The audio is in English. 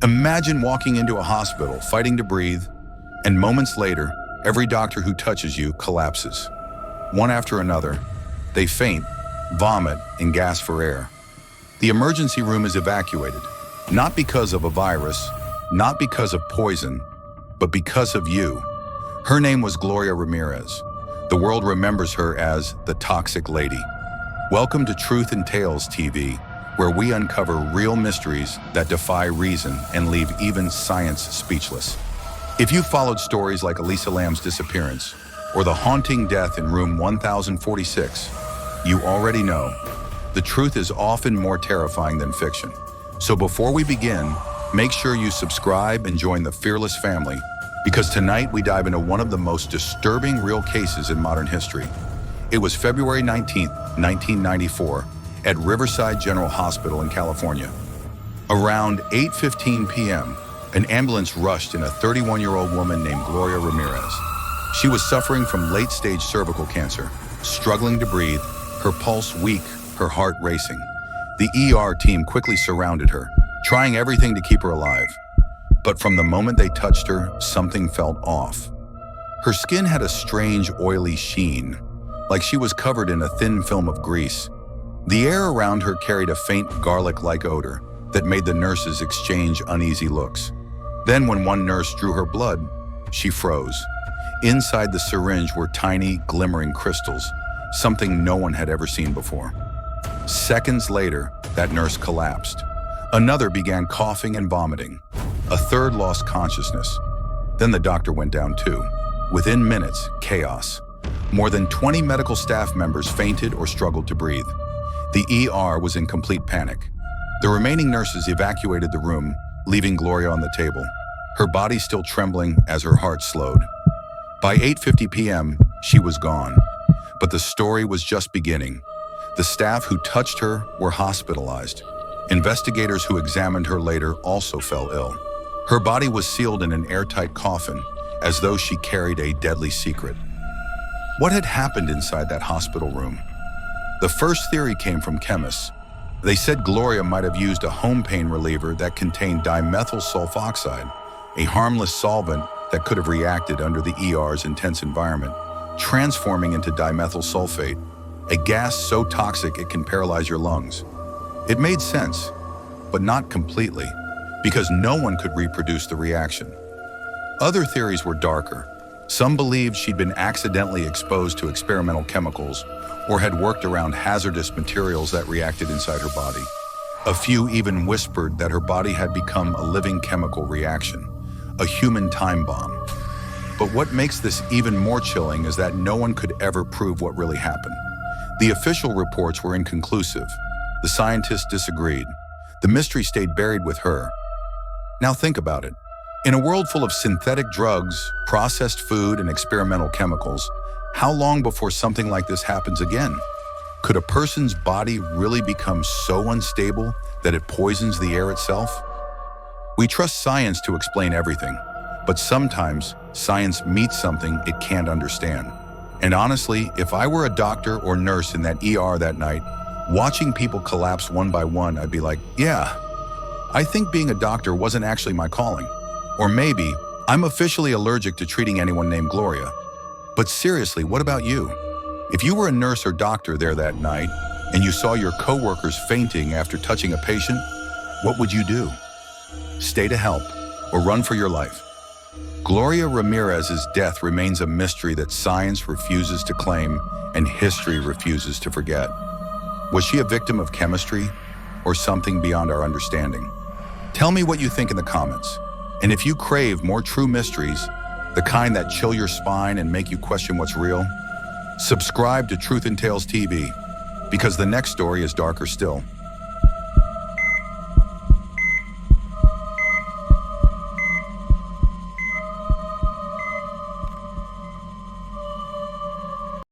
Imagine walking into a hospital, fighting to breathe, and moments later, every doctor who touches you collapses. One after another, they faint, vomit, and gasp for air. The emergency room is evacuated, not because of a virus, not because of poison, but because of you. Her name was Gloria Ramirez. The world remembers her as the Toxic Lady. Welcome to Truth and Tales TV, where we uncover real mysteries that defy reason and leave even science speechless. If you followed stories like Elisa Lam's disappearance or the haunting death in room 1046, you already know the truth is often more terrifying than fiction. So before we begin, make sure you subscribe and join the fearless family, because tonight we dive into one of the most disturbing real cases in modern history. It was February 19th, 1994, at Riverside General Hospital in California. Around 8:15 p.m., an ambulance rushed in a 31-year-old woman named Gloria Ramirez. She was suffering from late-stage cervical cancer, struggling to breathe, her pulse weak, her heart racing. The ER team quickly surrounded her, trying everything to keep her alive. But from the moment they touched her, something felt off. Her skin had a strange, oily sheen, like she was covered in a thin film of grease. The air around her carried a faint garlic-like odor that made the nurses exchange uneasy looks. Then when one nurse drew her blood, she froze. Inside the syringe were tiny, glimmering crystals, something no one had ever seen before. Seconds later, that nurse collapsed. Another began coughing and vomiting. A third lost consciousness. Then the doctor went down too. Within minutes, chaos. More than 20 medical staff members fainted or struggled to breathe. The ER was in complete panic. The remaining nurses evacuated the room, leaving Gloria on the table, her body still trembling as her heart slowed. By 8:50 p.m., she was gone. But the story was just beginning. The staff who touched her were hospitalized. Investigators who examined her later also fell ill. Her body was sealed in an airtight coffin, as though she carried a deadly secret. What had happened inside that hospital room? The first theory came from chemists. They said Gloria might have used a home pain reliever that contained dimethyl sulfoxide, a harmless solvent that could have reacted under the ER's intense environment, transforming into dimethyl sulfate, a gas so toxic it can paralyze your lungs. It made sense, but not completely, because no one could reproduce the reaction. Other theories were darker. Some believed she'd been accidentally exposed to experimental chemicals or had worked around hazardous materials that reacted inside her body. A few even whispered that her body had become a living chemical reaction, a human time bomb. But what makes this even more chilling is that no one could ever prove what really happened. The official reports were inconclusive. The scientists disagreed. The mystery stayed buried with her. Now think about it. In a world full of synthetic drugs, processed food, and experimental chemicals, how long before something like this happens again? Could a person's body really become so unstable that it poisons the air itself? We trust science to explain everything, but sometimes science meets something it can't understand. And honestly, if I were a doctor or nurse in that ER that night, watching people collapse one by one, I'd be like, yeah, I think being a doctor wasn't actually my calling. Or maybe I'm officially allergic to treating anyone named Gloria. But seriously, what about you? If you were a nurse or doctor there that night and you saw your coworkers fainting after touching a patient, what would you do? Stay to help or run for your life? Gloria Ramirez's death remains a mystery that science refuses to claim and history refuses to forget. Was she a victim of chemistry or something beyond our understanding? Tell me what you think in the comments. And if you crave more true mysteries, the kind that chill your spine and make you question what's real, subscribe to Truth and Tales TV, because the next story is darker still.